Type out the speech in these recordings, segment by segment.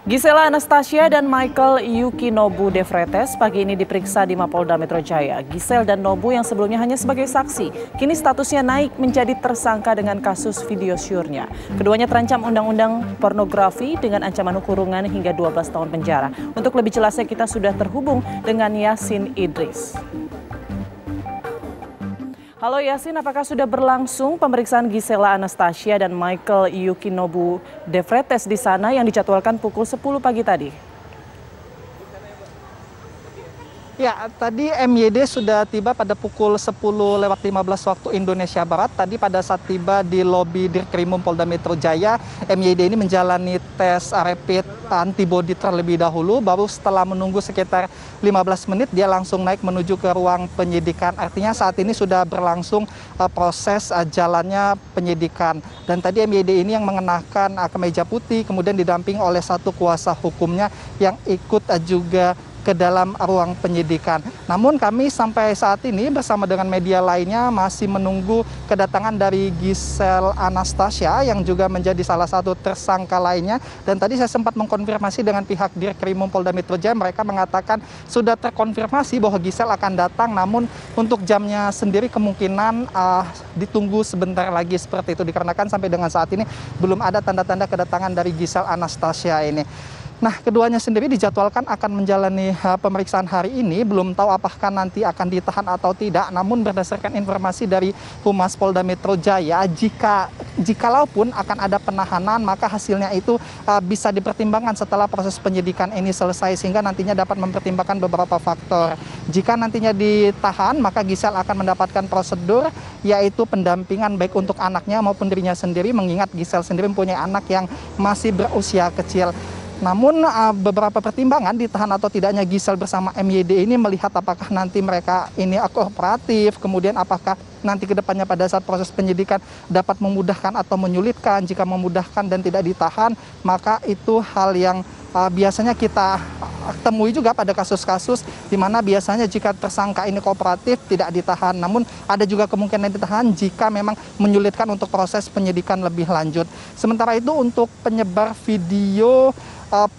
Gisela Anastasia dan Michael Yukinobu De Vretes pagi ini diperiksa di Mapolda Metro Jaya. Gisel dan Nobu yang sebelumnya hanya sebagai saksi, kini statusnya naik menjadi tersangka dengan kasus video syurnya. Keduanya terancam undang-undang pornografi dengan ancaman kurungan hingga 12 tahun penjara. Untuk lebih jelasnya kita sudah terhubung dengan Yasin Idris. Halo Yasin, apakah sudah berlangsung pemeriksaan Gisela Anastasia dan Michael Yukinobu De Vretes di sana yang dijadwalkan pukul 10 pagi tadi? Ya, tadi MYD sudah tiba pada pukul 10:15 waktu Indonesia Barat. Tadi pada saat tiba di lobi Dirkrimum Polda Metro Jaya, MYD ini menjalani tes rapid antibody terlebih dahulu. Baru setelah menunggu sekitar 15 menit, dia langsung naik menuju ke ruang penyidikan. Artinya saat ini sudah berlangsung proses jalannya penyidikan. Dan tadi MYD ini yang mengenakan kemeja putih, kemudian didamping oleh satu kuasa hukumnya yang ikut juga ke dalam ruang penyidikan. Namun kami sampai saat ini bersama dengan media lainnya masih menunggu kedatangan dari Gisel Anastasia yang juga menjadi salah satu tersangka lainnya. Dan tadi saya sempat mengkonfirmasi dengan pihak Dirkrimum Polda Metro Jaya, mereka mengatakan sudah terkonfirmasi bahwa Gisel akan datang, namun untuk jamnya sendiri kemungkinan ditunggu sebentar lagi seperti itu, dikarenakan sampai dengan saat ini belum ada tanda-tanda kedatangan dari Gisel Anastasia ini. Nah, keduanya sendiri dijadwalkan akan menjalani pemeriksaan hari ini. Belum tahu apakah nanti akan ditahan atau tidak. Namun berdasarkan informasi dari Humas Polda Metro Jaya, jikalaupun akan ada penahanan, maka hasilnya itu bisa dipertimbangkan setelah proses penyidikan ini selesai, sehingga nantinya dapat mempertimbangkan beberapa faktor. Jika nantinya ditahan, maka Gisel akan mendapatkan prosedur, yaitu pendampingan baik untuk anaknya maupun dirinya sendiri, mengingat Gisel sendiri mempunyai anak yang masih berusia kecil. Namun beberapa pertimbangan ditahan atau tidaknya Gisel bersama MYD ini melihat apakah nanti mereka ini kooperatif, kemudian apakah nanti kedepannya pada saat proses penyidikan dapat memudahkan atau menyulitkan. Jika memudahkan dan tidak ditahan, maka itu hal yang biasanya kita temui juga pada kasus-kasus di mana biasanya jika tersangka ini kooperatif tidak ditahan, namun ada juga kemungkinan ditahan jika memang menyulitkan untuk proses penyidikan lebih lanjut. Sementara itu untuk penyebar video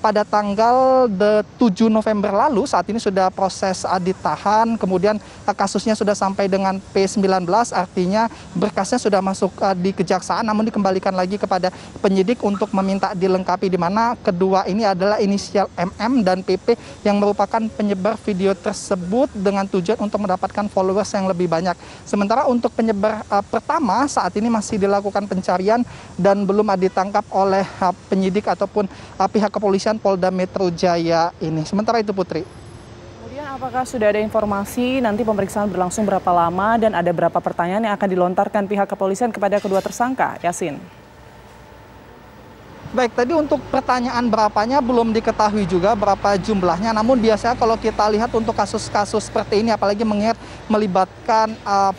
pada tanggal 7 November lalu, saat ini sudah proses ditahan, kemudian kasusnya sudah sampai dengan P19, artinya berkasnya sudah masuk di kejaksaan, namun dikembalikan lagi kepada penyidik untuk meminta dilengkapi, di mana kedua ini adalah inisial MM dan PP yang merupakan penyebar video tersebut dengan tujuan untuk mendapatkan followers yang lebih banyak. Sementara untuk penyebar pertama saat ini masih dilakukan pencarian dan belum ditangkap oleh penyidik ataupun pihak kepolisian Polda Metro Jaya ini. Sementara itu, Putri. Kemudian apakah sudah ada informasi nanti pemeriksaan berlangsung berapa lama dan ada berapa pertanyaan yang akan dilontarkan pihak kepolisian kepada kedua tersangka, Yasin? Baik, tadi untuk pertanyaan berapanya belum diketahui juga berapa jumlahnya. Namun biasanya kalau kita lihat untuk kasus-kasus seperti ini, apalagi melibatkan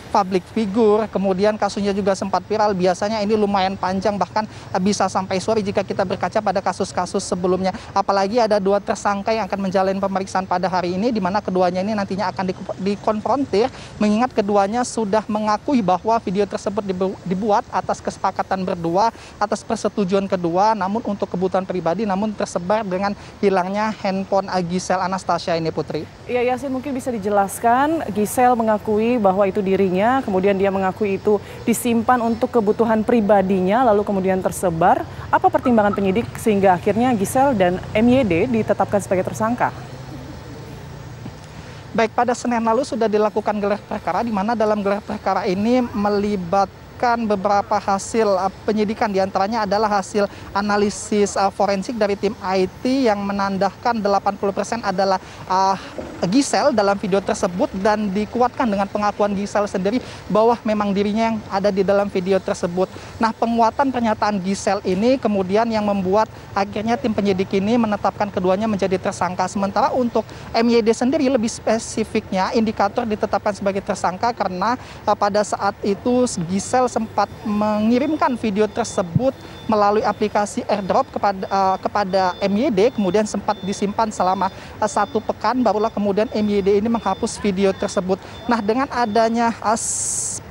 public figure, kemudian kasusnya juga sempat viral, biasanya ini lumayan panjang, bahkan bisa sampai sore jika kita berkaca pada kasus-kasus sebelumnya. Apalagi ada dua tersangka yang akan menjalani pemeriksaan pada hari ini, di mana keduanya ini nantinya akan dikonfrontir, mengingat keduanya sudah mengakui bahwa video tersebut dibuat atas kesepakatan berdua, atas persetujuan kedua, namun untuk kebutuhan pribadi, namun tersebar dengan hilangnya handphone Gisel Anastasia ini, Putri. Iya, Yasin, mungkin bisa dijelaskan, Gisel mengakui bahwa itu dirinya, kemudian dia mengakui itu disimpan untuk kebutuhan pribadinya, lalu kemudian tersebar. Apa pertimbangan penyidik sehingga akhirnya Gisel dan MYD ditetapkan sebagai tersangka? Baik, pada Senin lalu sudah dilakukan gelar perkara, di mana dalam gelar perkara ini melibatkan beberapa hasil penyidikan, diantaranya adalah hasil analisis forensik dari tim IT yang menandakan 80% adalah Gisel dalam video tersebut, dan dikuatkan dengan pengakuan Gisel sendiri bahwa memang dirinya yang ada di dalam video tersebut. Nah, penguatan pernyataan Gisel ini kemudian yang membuat akhirnya tim penyidik ini menetapkan keduanya menjadi tersangka. Sementara untuk MYD sendiri lebih spesifiknya indikator ditetapkan sebagai tersangka karena pada saat itu Gisel sempat mengirimkan video tersebut melalui aplikasi AirDrop kepada MYD, kemudian sempat disimpan selama 1 pekan, barulah kemudian MYD ini menghapus video tersebut. Nah, dengan adanya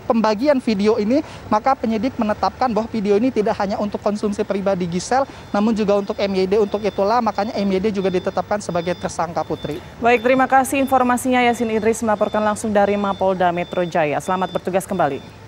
pembagian video ini, maka penyidik menetapkan bahwa video ini tidak hanya untuk konsumsi pribadi Giselle, namun juga untuk MYD. Untuk itulah makanya MYD juga ditetapkan sebagai tersangka, Putri. Baik, terima kasih informasinya Yasin Idris melaporkan langsung dari Mapolda Metro Jaya. Selamat bertugas kembali.